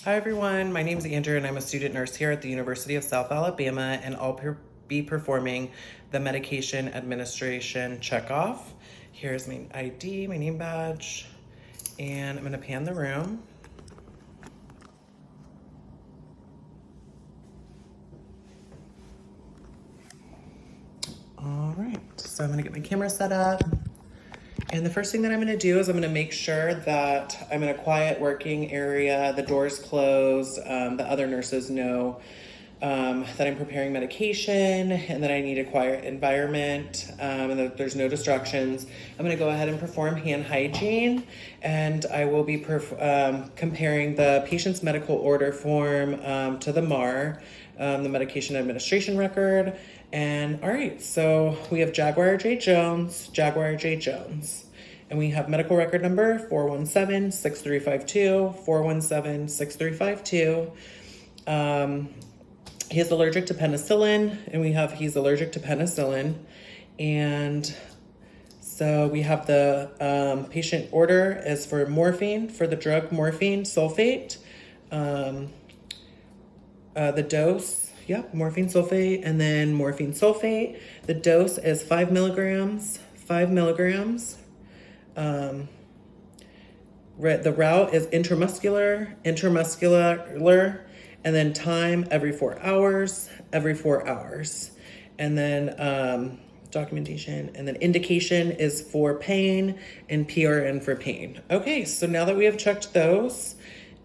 Hi everyone, my name is Andrew and I'm a student nurse here at the University of South Alabama, and I'll be performing the medication administration checkoff. Here's my ID, my name badge, and I'm gonna pan the room. All right, so I'm gonna get my camera set up. And the first thing that I'm gonna do is I'm gonna make sure that I'm in a quiet working area, the door's closed, the other nurses know that I'm preparing medication and that I need a quiet environment, and that there's no distractions. I'm gonna go ahead and perform hand hygiene, and I will be comparing the patient's medical order form to the MAR, the medication administration record. And all right, so we have Jaguar J. Jones, and we have medical record number 417-6352, 417-6352. He is allergic to penicillin, and he's allergic to penicillin. And so we have the patient order is for morphine, for the drug morphine sulfate. The dose, morphine sulfate, and then morphine sulfate. The dose is 5 milligrams, 5 milligrams. The route is intramuscular, and then time every 4 hours, And then documentation, and then indication is for pain and PRN for pain. Okay, so now that we have checked those,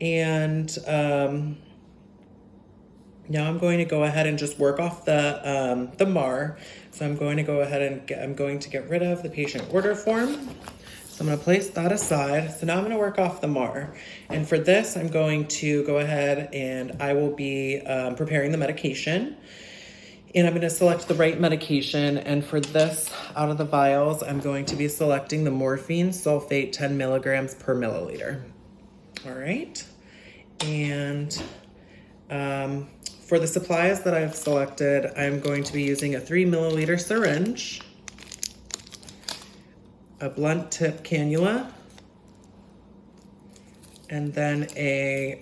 and now I'm going to go ahead and just work off the MAR. So I'm going to go ahead and I'm going to get rid of the patient order form. So I'm going to place that aside. So now I'm going to work off the MAR. And for this, I'm going to go ahead and I will be preparing the medication. And I'm going to select the right medication. And for this, out of the vials, I'm going to be selecting the morphine sulfate 10 milligrams per milliliter. All right. And for the supplies that I've selected, I'm going to be using a 3 milliliter syringe, a blunt tip cannula, and then a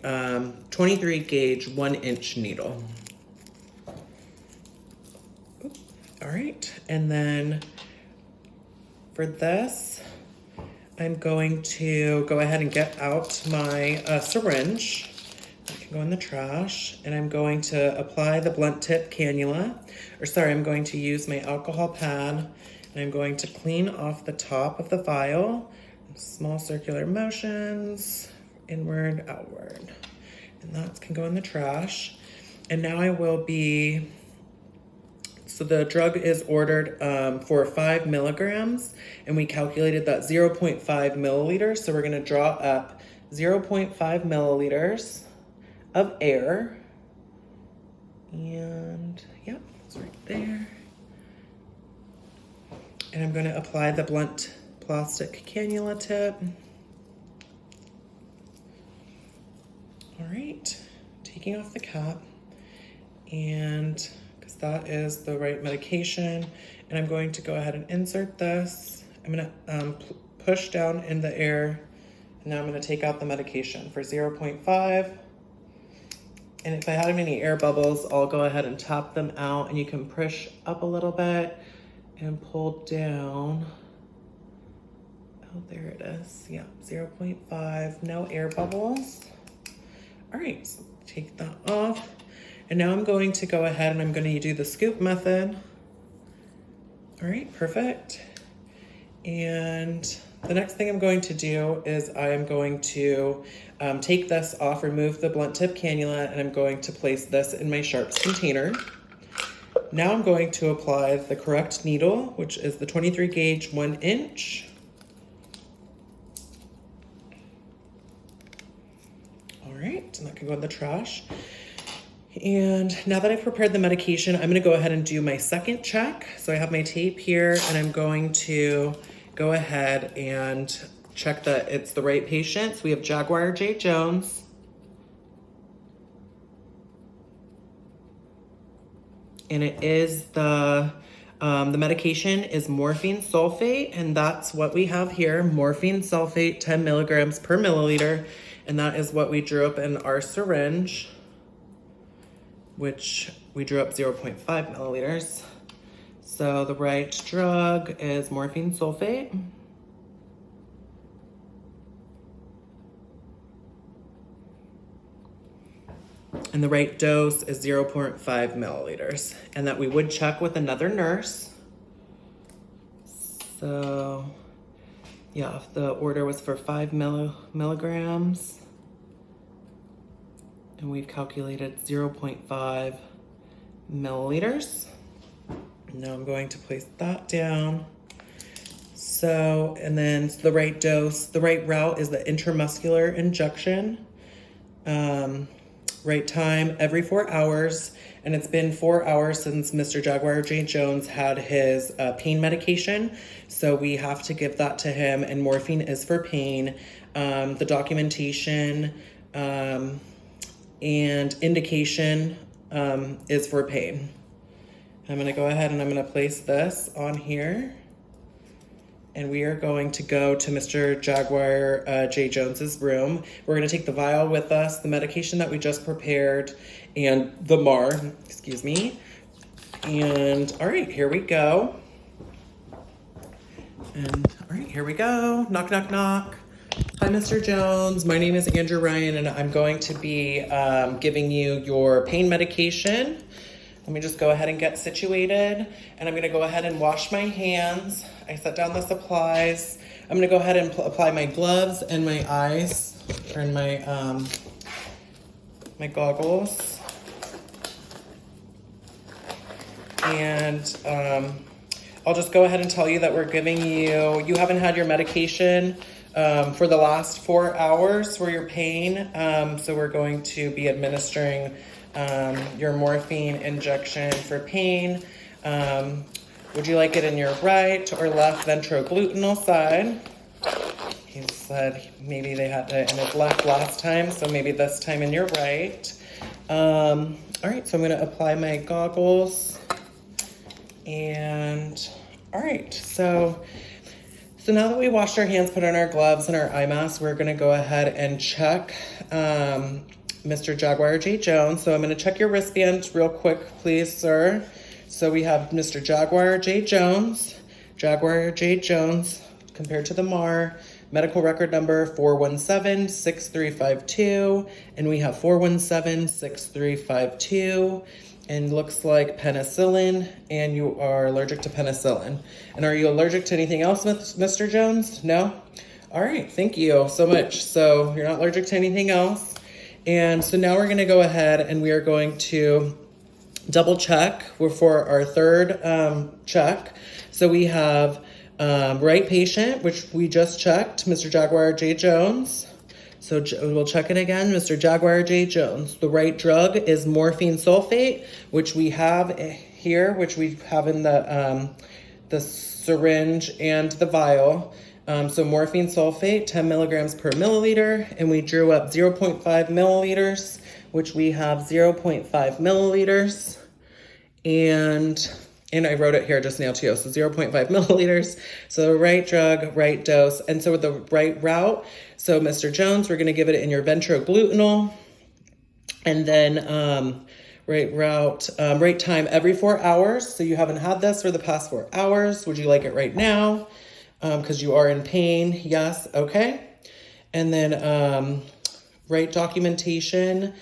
23 gauge 1-inch needle. All right, and then for this, I'm going to go ahead and get out my syringe. That can go in the trash, and I'm going to apply the blunt tip cannula, I'm going to use my alcohol pad. And I'm going to clean off the top of the vial, small circular motions, inward, outward. And that can go in the trash. And now I will be, so the drug is ordered for 5 milligrams, and we calculated that 0.5 milliliters. So we're gonna draw up 0.5 milliliters of air. And it's right there. And I'm going to apply the blunt plastic cannula tip. All right, taking off the cap, and because that is the right medication, and I'm going to go ahead and insert this. I'm going to push down in the air, and now I'm going to take out the medication for 0.5. And if I had any air bubbles, I'll go ahead and tap them out, and you can push up a little bit and pull down. Oh, there it is. 0.5, no air bubbles. All right, so take that off. And now I'm going to go ahead and I'm going to do the scoop method. All right, perfect. And the next thing I'm going to do is I am going to take this off, remove the blunt tip cannula, and I'm going to place this in my sharps container. Now I'm going to apply the correct needle, which is the 23 gauge 1-inch. All right, and that can go in the trash. And now that I've prepared the medication, I'm gonna go ahead and do my second check. So I have my tape here, and I'm going to go ahead and check that it's the right patient. So we have Jaguar J. Jones. And it is the medication is morphine sulfate, and that's what we have here, morphine sulfate 10 milligrams per milliliter. And that is what we drew up in our syringe, which we drew up 0.5 milliliters. So the right drug is morphine sulfate. And the right dose is 0.5 milliliters. And that we would check with another nurse. So yeah, if the order was for 5 milligrams, and we've calculated 0.5 milliliters. Now I'm going to place that down. So, and then the right dose, the right route is the intramuscular injection. Right time, every 4 hours. And it's been 4 hours since Mr. Jaguar J. Jones had his pain medication. So we have to give that to him, and morphine is for pain. The documentation and indication is for pain. I'm gonna go ahead and I'm gonna place this on here. And we are going to go to Mr. Jaguar J. Jones's room. We're gonna take the vial with us, the medication that we just prepared, and the MAR, excuse me. And all right, here we go. And all right, here we go. Knock, knock, knock. Hi, Mr. Jones. My name is Andrew Ryan, and I'm going to be giving you your pain medication. Let me just go ahead and get situated, and I'm gonna go ahead and wash my hands. I set down the supplies. I'm gonna go ahead and apply my gloves and my eyes, or my my goggles. And I'll just go ahead and tell you that we're giving you haven't had your medication for the last 4 hours for your pain. So we're going to be administering your morphine injection for pain. Would you like it in your right or left ventrogluteal side? He said maybe they had it in his left last time, so maybe this time in your right. All right, so I'm gonna apply my goggles. And all right, so now that we washed our hands, put on our gloves and our eye masks, we're gonna go ahead and check Mr. Jaguar J. Jones. So I'm gonna check your wristband real quick, please, sir. So we have Mr. Jaguar J. Jones, compared to the MAR, medical record number 417-6352, and we have 417-6352, and looks like penicillin, and you are allergic to penicillin. And are you allergic to anything else, Mr. Jones? No? All right, thank you so much. So you're not allergic to anything else. And so now we're gonna go ahead and we are going to double check for our third check. So we have right patient, which we just checked, Mr. Jaguar J. Jones. So we'll check it again, Mr. Jaguar J. Jones. The right drug is morphine sulfate, which we have here, which we have in the syringe and the vial. So morphine sulfate, 10 milligrams per milliliter, and we drew up 0.5 milliliters, which we have 0.5 milliliters. And I wrote it here just now too, so 0.5 milliliters. So the right drug, right dose. And so with the right route, so Mr. Jones, we're gonna give it in your ventrogluteal. And then right route, right time every 4 hours. So you haven't had this for the past 4 hours. Would you like it right now? Because you are in pain, yes, okay. And then right documentation,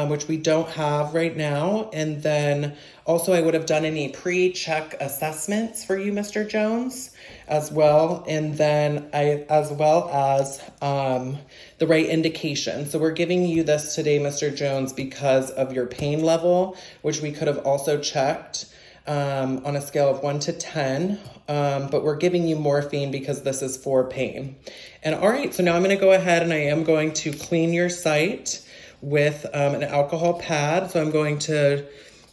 which we don't have right now. And then also I would have done any pre-check assessments for you, Mr. Jones, as well. And then as well as the right indication. So we're giving you this today, Mr. Jones, because of your pain level, which we could have also checked on a scale of 1 to 10, but we're giving you morphine because this is for pain. And all right, so now I'm gonna go ahead and I am going to clean your site with an alcohol pad. So I'm going to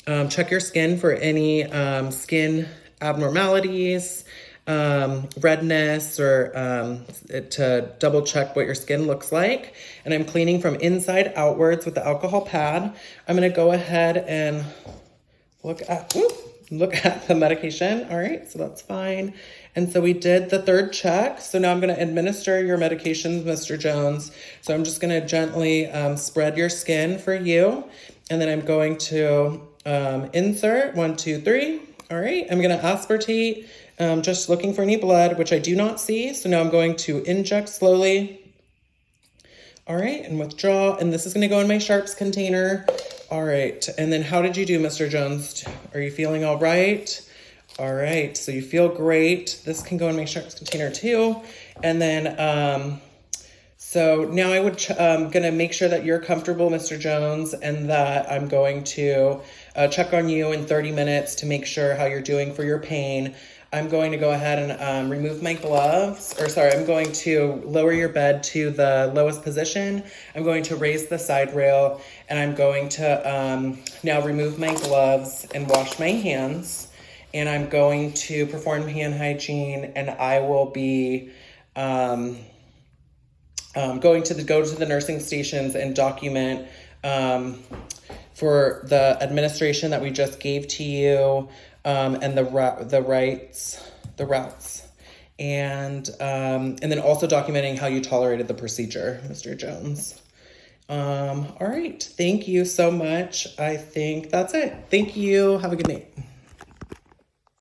check your skin for any skin abnormalities, redness, or to double check what your skin looks like. And I'm cleaning from inside outwards with the alcohol pad. I'm gonna go ahead and look at the medication. All right, so that's fine. And so we did the third check. So now I'm going to administer your medications, Mr. Jones. So I'm just going to gently spread your skin for you. And then I'm going to insert 1, 2, 3. All right, I'm going to aspartate, just looking for any blood, which I do not see. So now I'm going to inject slowly. All right, and withdraw. And this is going to go in my sharps container. All right, and then how did you do, Mr. Jones? Are you feeling all right? All right, so you feel great. This can go in my sharps container too. And then, so now I would, gonna make sure that you're comfortable, Mr. Jones, and that I'm going to check on you in 30 minutes to make sure how you're doing for your pain. I'm going to go ahead and remove my gloves, I'm going to lower your bed to the lowest position. I'm going to raise the side rail, and I'm going to now remove my gloves and wash my hands. And I'm going to perform hand hygiene, and I will be going to go to the nursing stations and document for the administration that we just gave to you, and the routes, and then also documenting how you tolerated the procedure, Mr. Jones. All right, thank you so much. I think that's it. Thank you. Have a good night.